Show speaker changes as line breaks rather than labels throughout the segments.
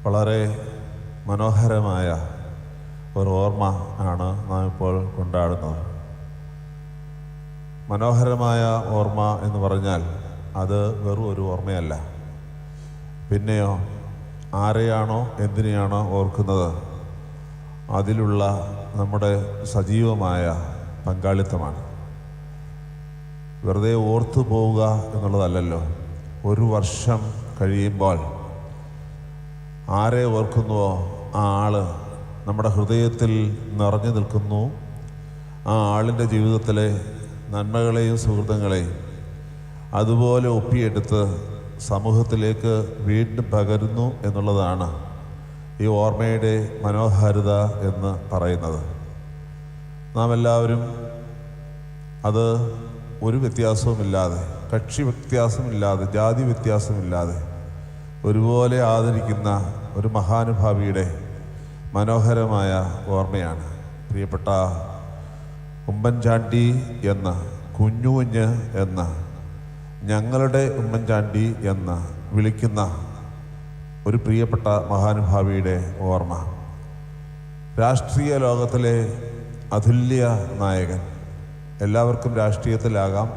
വളരെ മനോഹരമായ ഒരു ഓർമ്മ ആണ് നാം ഇപ്പോൾ കൊണ്ടാടുന്നത്. മനോഹരമായ ഓർമ്മ എന്ന് പറഞ്ഞാൽ അത് വെറും ഒരു ഓർമ്മയല്ല. പിന്നെയോ ആരെയാണോ എന്തിനെയാണോ ഓർക്കുന്നത് അതിലുള്ള നമ്മുടെ സജീവമായ പങ്കാളിത്തമാണ്. വെറുതെ ഓർത്തു പോവുക എന്നുള്ളതല്ലല്ലോ. ഒരു വർഷം കഴിയുമ്പോൾ ആരെ ഓർക്കുന്നുവോ ആ ആള് നമ്മുടെ ഹൃദയത്തിൽ നിറഞ്ഞു നിൽക്കുന്നു. ആ ആളിൻ്റെ ജീവിതത്തിലെ നന്മകളെയും സുഹൃത്തുക്കളെയും അതുപോലെ ഒപ്പിയെടുത്ത് സമൂഹത്തിലേക്ക് വീണ്ടും പകരുന്നു എന്നുള്ളതാണ് ഈ ഓർമ്മയുടെ മനോഹാരിത എന്ന് പറയുന്നത്. നാം എല്ലാവരും അത് ഒരു വ്യത്യാസവുമില്ലാതെ, കക്ഷി വ്യത്യാസമില്ലാതെ, ജാതി വ്യത്യാസമില്ലാതെ ഒരുപോലെ ആദരിക്കുന്ന ഒരു മഹാനുഭാവിയുടെ മനോഹരമായ ഓർമ്മയാണ് പ്രിയപ്പെട്ട ഉമ്മൻചാണ്ടി എന്ന കുഞ്ഞുകുഞ്ഞ് എന്ന ഞങ്ങളുടെ ഉമ്മൻചാണ്ടി എന്ന് വിളിക്കുന്ന ഒരു പ്രിയപ്പെട്ട മഹാനുഭാവിയുടെ ഓർമ്മ. രാഷ്ട്രീയ ലോകത്തിലെ അതുല്യ നായകൻ. എല്ലാവർക്കും രാഷ്ട്രീയത്തിലാകാം,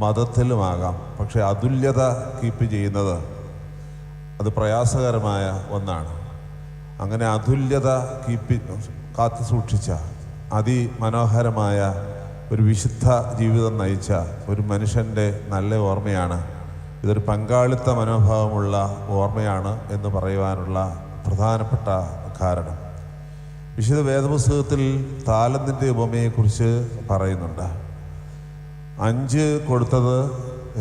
മതത്തിലുമാകാം. പക്ഷെ അതുല്യത കീപ്പ് ചെയ്യുന്നത് അത് പ്രയാസകരമായ ഒന്നാണ്. അങ്ങനെ അതുല്യത കാത്തു സൂക്ഷിച്ച അതിമനോഹരമായ ഒരു വിശുദ്ധ ജീവിതം നയിച്ച ഒരു മനുഷ്യൻ്റെ നല്ല ഓർമ്മയാണ്. ഇതൊരു പങ്കാളിത്ത മനോഭാവമുള്ള ഓർമ്മയാണ് എന്ന് പറയുവാനുള്ള പ്രധാനപ്പെട്ട കാരണം. വിശുദ്ധ വേദപുസ്തകത്തിൽ താലന്തിൻ്റെ ഉപമയെക്കുറിച്ച് പറയുന്നുണ്ട്. 5 കൊടുത്തത്,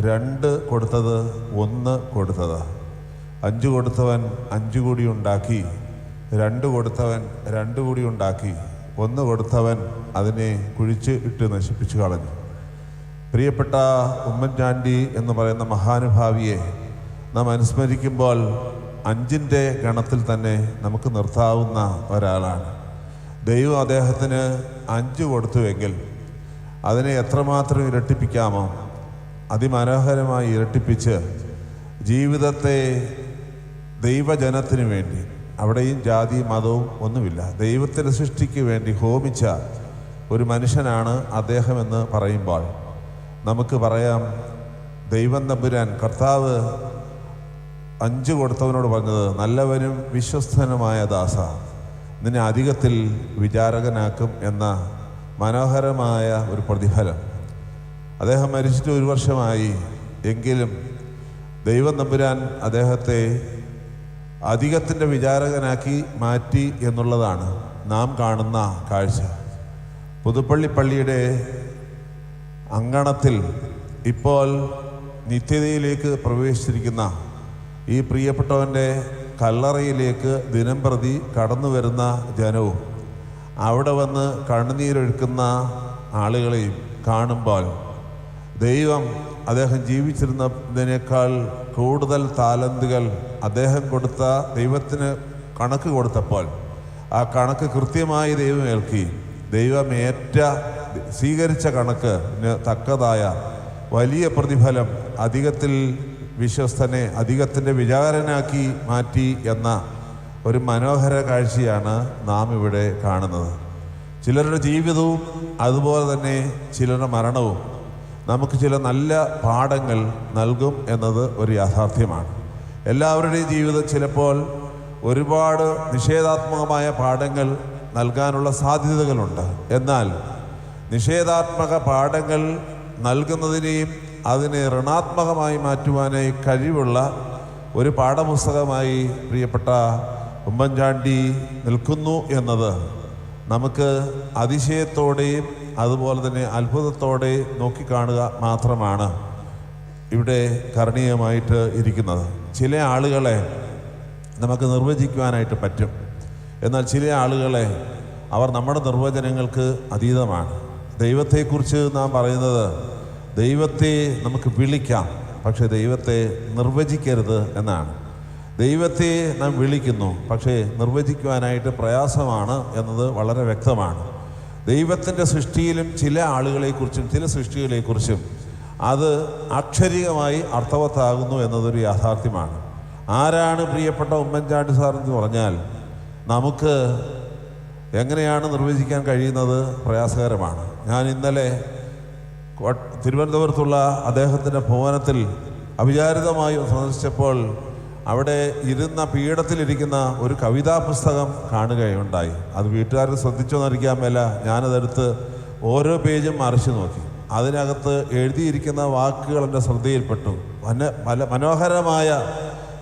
2 കൊടുത്തത്, 1 കൊടുത്തത്. 5 കൊടുത്തവൻ 5 കൂടി ഉണ്ടാക്കി, 2 കൊടുത്തവൻ 2 കൂടി ഉണ്ടാക്കി, 1 കൊടുത്തവൻ അതിനെ കുഴിച്ച് ഇട്ട് നശിപ്പിച്ചു കളഞ്ഞു. പ്രിയപ്പെട്ട ഉമ്മൻചാണ്ടി എന്ന് പറയുന്ന മഹാനുഭാവിയെ നാം അനുസ്മരിക്കുമ്പോൾ 5ൻ്റെ ഗണത്തിൽ തന്നെ നമുക്ക് നിർത്താവുന്ന ഒരാളാണ്. ദൈവം അദ്ദേഹത്തിന് 5 കൊടുത്തുവെങ്കിൽ അതിനെ എത്രമാത്രം ഇരട്ടിപ്പിക്കാമോ അതിമനോഹരമായി ഇരട്ടിപ്പിച്ച് ജീവിതത്തെ ദൈവജനത്തിന് വേണ്ടി, അവിടെയും ജാതി മതവും ഒന്നുമില്ല, ദൈവത്തിൻ്റെ സൃഷ്ടിക്ക് വേണ്ടി ഹോമിച്ച ഒരു മനുഷ്യനാണ് അദ്ദേഹം എന്ന് പറയുമ്പോൾ നമുക്ക് പറയാം, ദൈവം തമ്പുരാൻ കർത്താവ് 5 കൊടുത്തവനോട് പറഞ്ഞത്, നല്ലവനും വിശ്വസ്തനുമായ ദാസ, നിന്നെ അധികത്തിൽ വിചാരകനാക്കും എന്ന മനോഹരമായ ഒരു പ്രതിഫലം. അദ്ദേഹം മരിച്ചിട്ട് 1 വർഷമായി. എങ്കിലും ദൈവം തമ്പുരാൻ അദ്ദേഹത്തെ അധികത്തിൻ്റെ വിചാരകനാക്കി മാറ്റി എന്നുള്ളതാണ് നാം കാണുന്ന കാഴ്ച. പുതുപ്പള്ളി പള്ളിയുടെ അങ്കണത്തിൽ ഇപ്പോൾ നിത്യതയിലേക്ക് പ്രവേശിച്ചിരിക്കുന്ന ഈ പ്രിയപ്പെട്ടവൻ്റെ കല്ലറയിലേക്ക് ദിനംപ്രതി കടന്നു വരുന്ന ജനവും അവിടെ വന്ന് കണ്ണുനീരൊഴുക്കുന്ന ആളുകളെയും കാണുമ്പോൾ ദൈവം അദ്ദേഹം ജീവിച്ചിരുന്നതിനേക്കാൾ കൂടുതൽ താലന്തുകൾ അദ്ദേഹം കൊടുത്ത ദൈവത്തിന് കണക്ക് കൊടുത്തപ്പോൾ ആ കണക്ക് കൃത്യമായി ദൈവം ഏൽക്കി, സ്വീകരിച്ച കണക്കിന് തക്കതായ വലിയ പ്രതിഫലം അധികത്തിൽ വിശ്വസ്തനെ അധികത്തിൻ്റെ വിചാരനാക്കി മാറ്റി എന്ന ഒരു മനോഹര കാഴ്ചയാണ് നാം ഇവിടെ കാണുന്നത്. ചിലരുടെ ജീവിതവും അതുപോലെ തന്നെ ചിലരുടെ മരണവും നമുക്ക് ചില നല്ല പാഠങ്ങൾ നൽകും എന്നത് ഒരു യാഥാർത്ഥ്യമാണ്. എല്ലാവരുടെയും ജീവിതം ചിലപ്പോൾ ഒരുപാട് നിഷേധാത്മകമായ പാഠങ്ങൾ നൽകാനുള്ള സാധ്യതകളുണ്ട്. എന്നാൽ നിഷേധാത്മക പാഠങ്ങൾ നൽകുന്നതിനെയും അതിനെ ഋണാത്മകമായി മാറ്റുവാനായി കഴിവുള്ള ഒരു പാഠപുസ്തകമായി പ്രിയപ്പെട്ട ഉമ്മൻചാണ്ടി നിൽക്കുന്നു എന്നത് നമുക്ക് അതിശയത്തോടെയും അതുപോലെ തന്നെ അത്ഭുതത്തോടെ നോക്കിക്കാണുക മാത്രമാണ് ഇവിടെ കരണീയമായിട്ട് ഇരിക്കുന്നത്. ചില ആളുകളെ നമുക്ക് നിർവചിക്കുവാനായിട്ട് പറ്റും. എന്നാൽ ചില ആളുകളെ അവർ നമ്മുടെ നിർവചനങ്ങൾക്ക് അതീതമാണ്. ദൈവത്തെക്കുറിച്ച് നാം പറയുന്നത്, ദൈവത്തെ നമുക്ക് വിളിക്കാം, പക്ഷേ ദൈവത്തെ നിർവചിക്കരുത് എന്നാണ്. ദൈവത്തെ നാം വിളിക്കുന്നു, പക്ഷേ നിർവചിക്കുവാനായിട്ട് പ്രയാസമാണ് എന്നത് വളരെ വ്യക്തമാണ്. ദൈവത്തിൻ്റെ സൃഷ്ടിയിലും ചില ആളുകളെക്കുറിച്ചും ചില സൃഷ്ടികളെക്കുറിച്ചും അത് അക്ഷരികമായി അർത്ഥവത്താകുന്നു എന്നതൊരു യാഥാർത്ഥ്യമാണ്. ആരാണ് പ്രിയപ്പെട്ട ഉമ്മൻചാണ്ടി സാർ എന്ന് പറഞ്ഞാൽ നമുക്ക് എങ്ങനെയാണ് നിർവചിക്കാൻ കഴിയുന്നത്? പ്രയാസകരമാണ്. ഞാൻ ഇന്നലെ തിരുവനന്തപുരത്തുള്ള അദ്ദേഹത്തിൻ്റെ ഭവനത്തിൽ അവിചാരിതമായി സന്ദർശിച്ചപ്പോൾ അവിടെ ഇരുന്ന പീഠത്തിലിരിക്കുന്ന ഒരു കവിതാ പുസ്തകം കാണുകയുണ്ടായി. അത് വീട്ടുകാർ ശ്രദ്ധിച്ചോന്നറിയിക്കാൻ മേല. ഞാനതെടുത്ത് ഓരോ പേജും മറിച്ച് നോക്കി. അതിനകത്ത് എഴുതിയിരിക്കുന്ന വാക്കുകൾ എൻ്റെ ശ്രദ്ധയിൽപ്പെട്ടു. മനോഹരമായ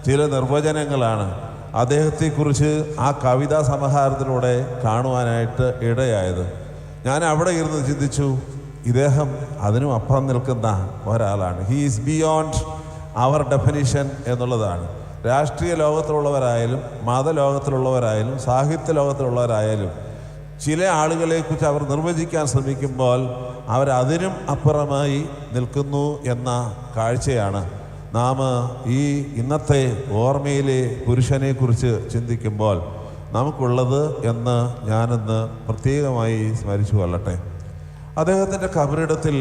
ചില നിർവചനങ്ങളാണ് അദ്ദേഹത്തെക്കുറിച്ച് ആ കവിതാ സമാഹാരത്തിലൂടെ കാണുവാനായിട്ട് ഇടയായത്. ഞാൻ അവിടെ ഇരുന്ന് ചിന്തിച്ചു, ഇദ്ദേഹം അതിനും അപ്പുറം നിൽക്കുന്ന ഒരാളാണ്. He is beyond our definition എന്നുള്ളതാണ്. രാഷ്ട്രീയ ലോകത്തിലുള്ളവരായാലും മതലോകത്തിലുള്ളവരായാലും സാഹിത്യ ലോകത്തിലുള്ളവരായാലും ചില ആളുകളെക്കുറിച്ച് അവർ നിർവചിക്കാൻ ശ്രമിക്കുമ്പോൾ അവരതിനും അപ്പുറമായി നിൽക്കുന്നു എന്ന കാഴ്ചയാണ് നാം ഈ ഇന്നത്തെ ഓർമ്മയിലെ പുരുഷനെക്കുറിച്ച് ചിന്തിക്കുമ്പോൾ നമുക്കുള്ളത് എന്ന് ഞാനിന്ന് പ്രത്യേകമായി സ്മരിച്ചു കൊള്ളട്ടെ. അദ്ദേഹത്തിൻ്റെ കബറിടത്തിൽ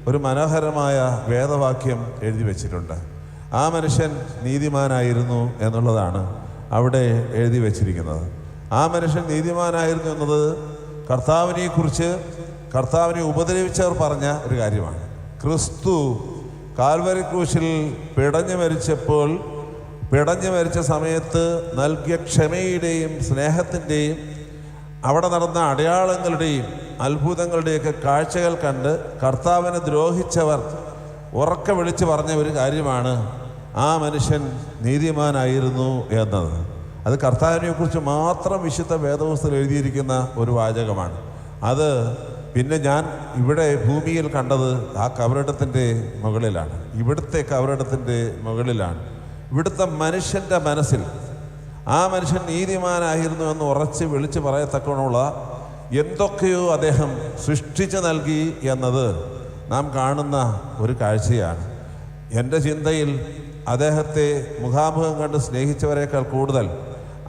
ഒരു മനോഹരമായ വേദവാക്യം എഴുതി വച്ചിട്ടുണ്ട്. ആ മനുഷ്യൻ നീതിമാനായിരുന്നു എന്നുള്ളതാണ് അവിടെ എഴുതി വച്ചിരിക്കുന്നത്. ആ മനുഷ്യൻ നീതിമാനായിരുന്നു എന്നത് കർത്താവിനെക്കുറിച്ച് കർത്താവിനെ ഉപദ്രവിച്ചവർ പറഞ്ഞ ഒരു കാര്യമാണ്. ക്രിസ്തു കാൽവരി ക്രൂശിൽ പിടഞ്ഞു മരിച്ച സമയത്ത് നൽകിയ ക്ഷമയുടെയും സ്നേഹത്തിൻ്റെയും അവിടെ നടന്ന അടയാളങ്ങളുടെയും അത്ഭുതങ്ങളുടെയൊക്കെ കാഴ്ചകൾ കണ്ട് കർത്താവിനെ ദ്രോഹിച്ചവർ ഉറക്കെ വിളിച്ച് പറഞ്ഞ ഒരു കാര്യമാണ് ആ മനുഷ്യൻ നീതിമാനായിരുന്നു എന്നത്. അത് കർത്താവിനെക്കുറിച്ച് മാത്രം വിശുദ്ധ വേദപുസ്തകത്തിൽ എഴുതിയിരിക്കുന്ന ഒരു വാചകമാണ്. അത് പിന്നെ ഞാൻ ഇവിടെ ഭൂമിയിൽ കണ്ടത് ആ കബറിടത്തിൻ്റെ മുകളിലാണ്. ഇവിടുത്തെ കബറിടത്തിൻ്റെ മുകളിലാണ്. ഇവിടുത്തെ മനുഷ്യൻ്റെ മനസ്സിൽ ആ മനുഷ്യൻ നീതിമാനായിരുന്നു എന്ന് ഉറച്ച് വിളിച്ച് പറയത്തക്കവണ്ണമുള്ള എന്തൊക്കെയോ അദ്ദേഹം സൃഷ്ടിച്ചു നൽകി എന്നത് നാം കാണുന്ന ഒരു കാഴ്ചയാണ്. എൻ്റെ ചിന്തയിൽ അദ്ദേഹത്തെ മുഖാമുഖം കണ്ട് സ്നേഹിച്ചവരെക്കാൾ കൂടുതൽ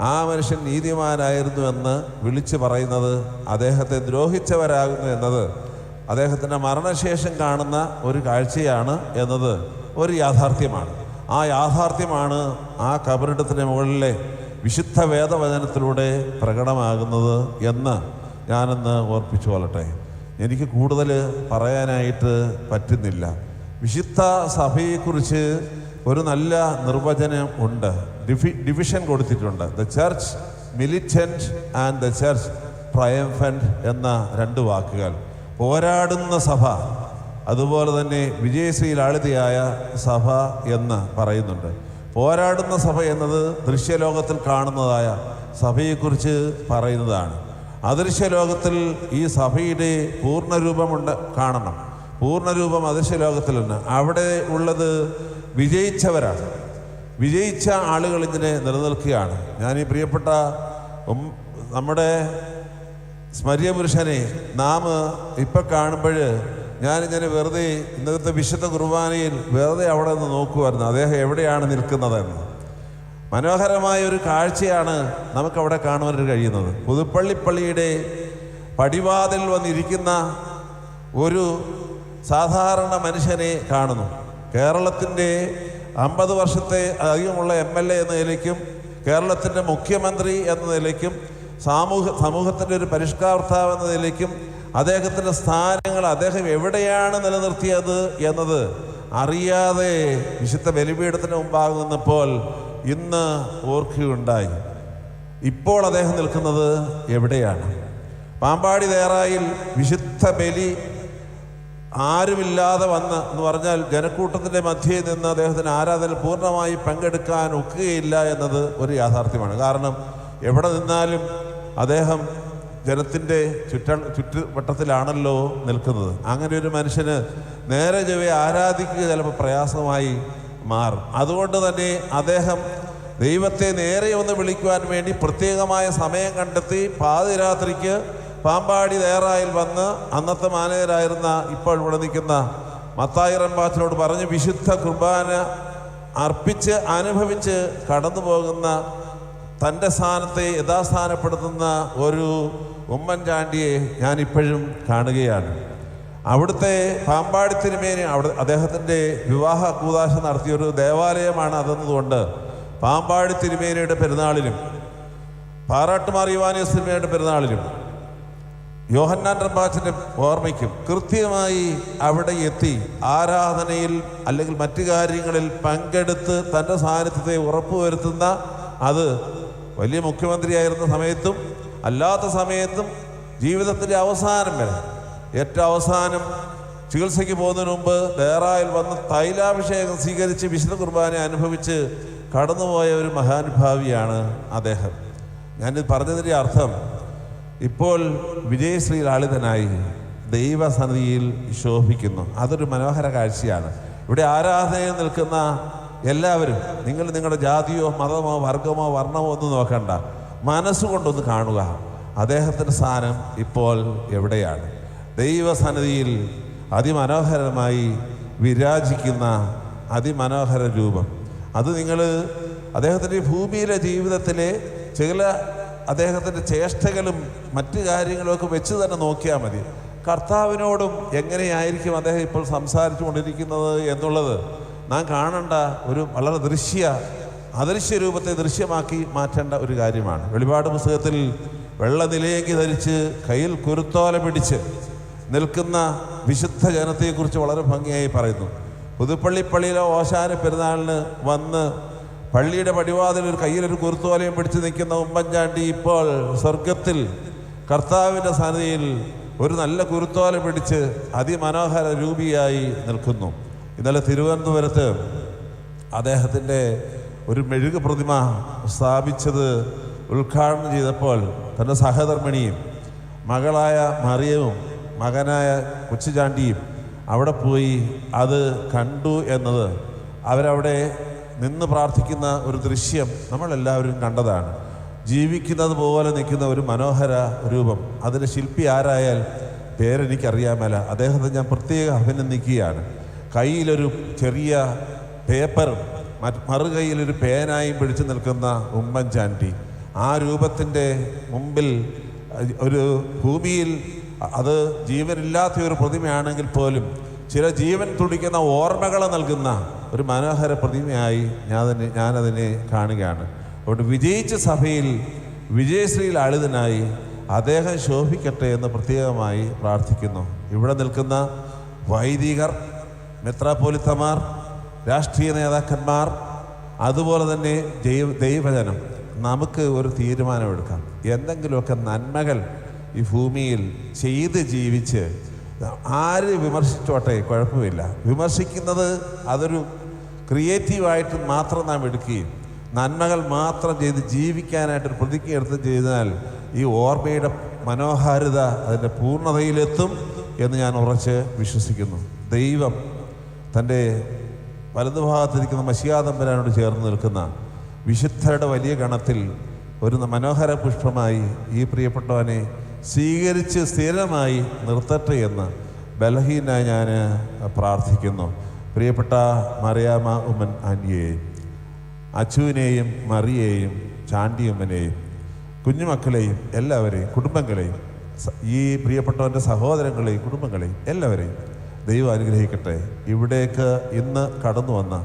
ആ മനുഷ്യൻ നീതിമാനായിരുന്നു എന്ന് വിളിച്ചു പറയുന്നത് അദ്ദേഹത്തെ ദ്രോഹിച്ചവരാകുന്നു എന്നത് അദ്ദേഹത്തിൻ്റെ മരണശേഷം കാണുന്ന ഒരു കാഴ്ചയാണ് എന്നത് ഒരു യാഥാർത്ഥ്യമാണ്. ആ യാഥാർത്ഥ്യമാണ് ആ കബറിടത്തിന് മുകളിലെ വിശുദ്ധ വേദവചനത്തിലൂടെ പ്രകടമാകുന്നത് എന്ന് ഞാനൊന്ന് ഓർപ്പിച്ചു കൊള്ളട്ടെ. എനിക്ക് കൂടുതൽ പറയാനായിട്ട് പറ്റുന്നില്ല. വിശുദ്ധ സഭയെക്കുറിച്ച് ഒരു നല്ല നിർവചനം ഉണ്ട്. ഡിവിഷൻ കൊടുത്തിട്ടുണ്ട്. The church militant and the church triumphant എന്ന രണ്ട് വാക്കുകൾ. പോരാടുന്ന സഭ, അതുപോലെ തന്നെ വിജയശ്രീലാളിതയായ സഭ എന്ന് പറയുന്നുണ്ട്. പോരാടുന്ന സഭ എന്നത് ദൃശ്യലോകത്തിൽ കാണുന്നതായ സഭയെക്കുറിച്ച് പറയുന്നതാണ്. അദൃശ്യലോകത്തിൽ ഈ സഭയുടെ പൂർണ്ണരൂപമുണ്ട് കാണണം. പൂർണ്ണരൂപം അദൃശ്യലോകത്തിലുണ്ട്. അവിടെ ഉള്ളത് വിജയിച്ചവരാണ്. വിജയിച്ച ആളുകൾ ഇതിനെ നിലനിൽക്കുകയാണ്. ഞാൻ ഈ പ്രിയപ്പെട്ട നമ്മുടെ സ്മര്യ പുരുഷനെ നാം ഇപ്പം കാണുമ്പോൾ ഞാനിങ്ങനെ വെറുതെ ഇന്നത്തെ വിശുദ്ധ കുർബാനയിൽ വെറുതെ അവിടെ നിന്ന് നോക്കുമായിരുന്നു അദ്ദേഹം എവിടെയാണ് നിൽക്കുന്നതെന്ന്. മനോഹരമായ ഒരു കാഴ്ചയാണ് നമുക്കവിടെ കാണുവാൻ കഴിയുന്നത്. പുതുപ്പള്ളിപ്പള്ളിയുടെ പടിവാതിൽ വന്നിരിക്കുന്ന ഒരു സാധാരണ മനുഷ്യനെ കാണുന്നു. കേരളത്തിൻ്റെ 50 വർഷത്തെ അധികമുള്ള MLA എന്ന നിലയ്ക്കും കേരളത്തിൻ്റെ മുഖ്യമന്ത്രി എന്ന നിലയ്ക്കും സമൂഹത്തിൻ്റെ ഒരു പരിഷ്കർത്താവ് എന്ന നിലയ്ക്കും അദ്ദേഹത്തിൻ്റെ സ്ഥാനങ്ങൾ അദ്ദേഹം എവിടെയാണ് നിലനിർത്തിയത് എന്നത് അറിയാതെ വിശുദ്ധ ബലിപീഠത്തിന് മുമ്പാകെ നിന്നപ്പോൾ ഇന്ന് ഓർക്കുകയുണ്ടായി. ഇപ്പോൾ അദ്ദേഹം നിൽക്കുന്നത് എവിടെയാണ്? പാമ്പാടി തേറായിൽ വിശുദ്ധ ബലി ആരുമില്ലാതെ വന്ന് എന്ന് പറഞ്ഞാൽ ജനക്കൂട്ടത്തിൻ്റെ മധ്യേ നിന്ന് അദ്ദേഹത്തിന് ആരാധനയിൽ പൂർണ്ണമായി പങ്കെടുക്കാൻ ഒക്കുകയില്ല എന്നത് ഒരു യാഥാർത്ഥ്യമാണ്. കാരണം എവിടെ നിന്നാലും അദ്ദേഹം ജനത്തിൻ്റെ ചുറ്റുവട്ടത്തിലാണല്ലോ നിൽക്കുന്നത്. അങ്ങനെ ഒരു മനുഷ്യന് നേരെ ചൊവ്വേ ആരാധിക്കുക ചിലപ്പോൾ പ്രയാസമായി മാറും. അതുകൊണ്ട് തന്നെ അദ്ദേഹം ദൈവത്തെ നേരെ ഒന്ന് വിളിക്കുവാൻ വേണ്ടി പ്രത്യേകമായ സമയം കണ്ടെത്തി പാതിരാത്രിക്ക് പാമ്പാടി തേറായിൽ വന്ന് അന്നത്തെ മാനേജരായിരുന്ന ഇപ്പോൾ ഇവിടെ നിൽക്കുന്ന മത്തായി റമ്പാച്ചനോട് പറഞ്ഞ് വിശുദ്ധ കുർബാന അർപ്പിച്ച് അനുഭവിച്ച് കടന്നു പോകുന്ന തൻ്റെ സ്ഥാനത്തെ യഥാസ്ഥാനപ്പെടുത്തുന്ന ഒരു ഉമ്മൻചാണ്ടിയെ ഞാനിപ്പോഴും കാണുകയാണ്. അവിടുത്തെ പാമ്പാടി തിരുമേനി അദ്ദേഹത്തിൻ്റെ വിവാഹ കൂദാശ നടത്തിയൊരു ദേവാലയമാണ് അതെന്നതുകൊണ്ട് പാമ്പാടി തിരുമേനിയുടെ പെരുന്നാളിലും പാറാട്ടുമാർ യുവാനിയോസ് തിരുമേനിയുടെ പെരുന്നാളിലും യോഹന്നാൻ റമ്പാച്ചൻ്റെ ഓർമ്മയ്ക്കും കൃത്യമായി അവിടെ എത്തി ആരാധനയിൽ അല്ലെങ്കിൽ മറ്റു കാര്യങ്ങളിൽ പങ്കെടുത്ത് തൻ്റെ സാന്നിധ്യത്തെ ഉറപ്പുവരുത്തുന്ന, അത് വലിയ മുഖ്യമന്ത്രിയായിരുന്ന സമയത്തും അല്ലാത്ത സമയത്തും ജീവിതത്തിൻ്റെ അവസാനം വരെ, ഏറ്റവും അവസാനം ചികിത്സയ്ക്ക് പോകുന്നതിന് മുമ്പ് ദേറായിൽ വന്ന് തൈലാഭിഷേകം സ്വീകരിച്ച് വിശുദ്ധ കുർബാന അനുഭവിച്ച് കടന്നുപോയ ഒരു മഹാനുഭാവിയാണ് അദ്ദേഹം. ഞാനിത് പറഞ്ഞതിൻ്റെ അർത്ഥം, ഇപ്പോൾ വിജയശ്രീ ലാളിതനായി ദൈവസന്നിധിയിൽ ശോഭിക്കുന്നു. അതൊരു മനോഹര കാഴ്ചയാണ്. ഇവിടെ ആരാധനയിൽ നിൽക്കുന്ന എല്ലാവരും, നിങ്ങൾ നിങ്ങളുടെ ജാതിയോ മതമോ വർഗമോ വർണ്ണമോ ഒന്നും നോക്കണ്ട, മനസ്സുകൊണ്ടൊന്ന് കാണുക അദ്ദേഹത്തിൻ്റെ സ്ഥാനം ഇപ്പോൾ എവിടെയാണ്. ദൈവസന്നിധിയിൽ അതിമനോഹരമായി വിരാജിക്കുന്ന അതിമനോഹര രൂപം, അത് നിങ്ങൾ അദ്ദേഹത്തിൻ്റെ ഭൂമിയിലെ ജീവിതത്തിലെ ചില അദ്ദേഹത്തിൻ്റെ ചേഷ്ടകളും മറ്റു കാര്യങ്ങളൊക്കെ വെച്ച് തന്നെ നോക്കിയാൽ മതി. കർത്താവിനോടും എങ്ങനെയായിരിക്കും അദ്ദേഹം ഇപ്പോൾ സംസാരിച്ചു കൊണ്ടിരിക്കുന്നത് എന്നുള്ളത് നാം കാണേണ്ട ഒരു വളരെ അദൃശ്യ രൂപത്തെ ദൃശ്യമാക്കി മാറ്റേണ്ട ഒരു കാര്യമാണ്. വെളിപാട് പുസ്തകത്തിൽ വെള്ള നിലയെങ്കി ധരിച്ച് കയ്യിൽ കുരുത്തോല പിടിച്ച് നിൽക്കുന്ന വിശുദ്ധ ജനത്തെക്കുറിച്ച് വളരെ ഭംഗിയായി പറയുന്നു. പുതുപ്പള്ളിപ്പള്ളിയിലെ ഓശാന പെരുന്നാളിന് വന്ന് പള്ളിയുടെ പടിവാതിൽ ഒരു കയ്യിലൊരു കുരുത്തോലയും പിടിച്ച് നിൽക്കുന്ന ഉമ്മൻചാണ്ടി ഇപ്പോൾ സ്വർഗത്തിൽ കർത്താവിൻ്റെ സന്നിധിയിൽ ഒരു നല്ല കുരുത്തോല പിടിച്ച് അതിമനോഹര രൂപിയായി നിൽക്കുന്നു. ഇന്നലെ തിരുവനന്തപുരത്ത് അദ്ദേഹത്തിൻ്റെ ഒരു മെഴുക് പ്രതിമ സ്ഥാപിച്ചത് ഉദ്ഘാടനം ചെയ്തപ്പോൾ തൻ്റെ സഹധർമ്മിണിയും മകളായ മറിയവും മകനായ കൊച്ചുചാണ്ടിയും അവിടെ പോയി അത് കണ്ടു എന്നത്, അവരവിടെ നിന്ന് പ്രാർത്ഥിക്കുന്ന ഒരു ദൃശ്യം നമ്മളെല്ലാവരും കണ്ടതാണ്. ജീവിക്കുന്നത് പോലെ നിൽക്കുന്ന ഒരു മനോഹര രൂപം. അതിന് ശില്പി ആരായാൽ പേരെനിക്കറിയാമല്ല, അദ്ദേഹത്തെ ഞാൻ പ്രത്യേകം അഭിനന്ദിക്കുകയാണ്. കയ്യിലൊരു ചെറിയ പേപ്പറും മറുകൈയിലൊരു പേനായും പിടിച്ചു നിൽക്കുന്ന ഉമ്മൻചാണ്ടി, ആ രൂപത്തിൻ്റെ മുമ്പിൽ ഒരു ഭൂമിയിൽ അത് ജീവനില്ലാത്ത ഒരു പ്രതിമയാണെങ്കിൽ പോലും ചില ജീവൻ തുടിക്കുന്ന ഓർമ്മകളെ നൽകുന്ന ഒരു മനോഹര പ്രതിമയായി ഞാനതിനെ കാണുകയാണ്. അതുകൊണ്ട് വിജയിച്ച സഭയിൽ വിജയശ്രീ ലാളിതനായി അദ്ദേഹം ശോഭിക്കട്ടെ എന്ന് പ്രത്യേകമായി പ്രാർത്ഥിക്കുന്നു. ഇവിടെ നിൽക്കുന്ന വൈദികർ, മെത്രാപ്പോലിത്തമാർ, രാഷ്ട്രീയ നേതാക്കന്മാർ, അതുപോലെ തന്നെ ദൈവജനം, നമുക്ക് ഒരു തീരുമാനമെടുക്കാം. എന്തെങ്കിലുമൊക്കെ നന്മകൾ ഈ ഭൂമിയിൽ ചെയ്ത് ജീവിച്ച്, ആര് വിമർശിച്ചോട്ടെ കുഴപ്പമില്ല, വിമർശിക്കുന്നത് അതൊരു ക്രിയേറ്റീവായിട്ട് മാത്രം നാം എടുക്കുകയും നന്മകൾ മാത്രം ചെയ്ത് ജീവിക്കാനായിട്ടൊരു പ്രതിജ്ഞ എടുത്ത് ചെയ്താൽ ഈ ഓർമ്മയുടെ മനോഹാരിത അതിൻ്റെ പൂർണ്ണതയിലെത്തും എന്ന് ഞാൻ ഉറച്ച് വിശ്വസിക്കുന്നു. ദൈവം തൻ്റെ വലതുഭാഗത്തിരിക്കുന്ന മശിയാതമ്പരാനോട് ചേർന്ന് നിൽക്കുന്ന വിശുദ്ധരുടെ വലിയ ഗണത്തിൽ ഒരു മനോഹര പുഷ്പമായി ഈ പ്രിയപ്പെട്ടവനെ സ്വീകരിച്ച് സ്ഥിരമായി നിർത്തട്ടെ എന്ന് ബലഹീനായി ഞാൻ പ്രാർത്ഥിക്കുന്നു. പ്രിയപ്പെട്ട മറിയാമ്മ ഉമ്മൻ ആൻറ്റിയെയും അച്ചുവിനെയും മറിയെയും ചാണ്ടിയമ്മനെയും കുഞ്ഞുമക്കളെയും എല്ലാവരെയും കുടുംബങ്ങളെയും ഈ പ്രിയപ്പെട്ടവൻ്റെ സഹോദരങ്ങളെയും കുടുംബങ്ങളെയും എല്ലാവരെയും ദൈവം അനുഗ്രഹിക്കട്ടെ. ഇവിടേക്ക് ഇന്ന് കടന്നു വന്ന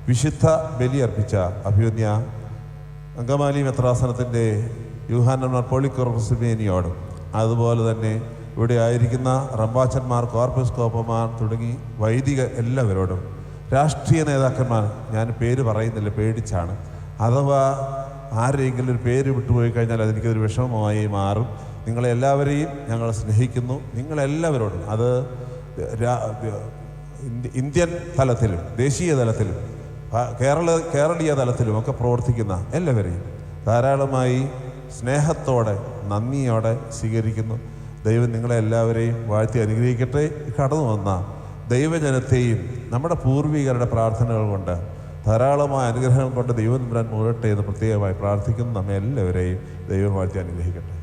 വിശുദ്ധ ബലിയർപ്പിച്ച അഭിവന്യ അങ്കമാലി മെത്രാസനത്തിൻ്റെ യൂഹാനൻ പോളിക്കോർപ്പസിമേനിയോടും അതുപോലെ തന്നെ ഇവിടെ ആയിരിക്കുന്ന റമ്പാച്ചന്മാർ, കോർപ്പിസ്കോപ്പമാർ തുടങ്ങി വൈദിക എല്ലാവരോടും, രാഷ്ട്രീയ നേതാക്കന്മാർ, ഞാൻ പേര് പറയുന്നില്ല പേടിച്ചാണ്, അഥവാ ആരെങ്കിലും ഒരു പേര് വിട്ടുപോയി കഴിഞ്ഞാൽ അതെനിക്കൊരു വിഷമമായി മാറും. നിങ്ങളെല്ലാവരെയും ഞങ്ങൾ സ്നേഹിക്കുന്നു. നിങ്ങളെല്ലാവരോടും, അത് ഇന്ത്യൻ തലത്തിലും ദേശീയ തലത്തിലും കേരളീയ തലത്തിലും ഒക്കെ പ്രവർത്തിക്കുന്ന എല്ലാവരെയും ധാരാളമായി സ്നേഹത്തോടെ നന്ദിയോടെ സ്വീകരിക്കുന്നു. ദൈവം നിങ്ങളെല്ലാവരെയും വാഴ്ത്തി അനുഗ്രഹിക്കട്ടെ. കടന്നു വന്ന ദൈവജനത്തെയും നമ്മുടെ പൂർവികരുടെ പ്രാർത്ഥനകൾ കൊണ്ട് ധാരാളമായ അനുഗ്രഹം കൊണ്ട് ദൈവം തമ്പുരാൻ മൂടട്ടെ എന്ന് പ്രത്യേകമായി പ്രാർത്ഥിക്കുന്നു. നമ്മെ എല്ലാവരെയും ദൈവം വാഴ്ത്തി അനുഗ്രഹിക്കട്ടെ.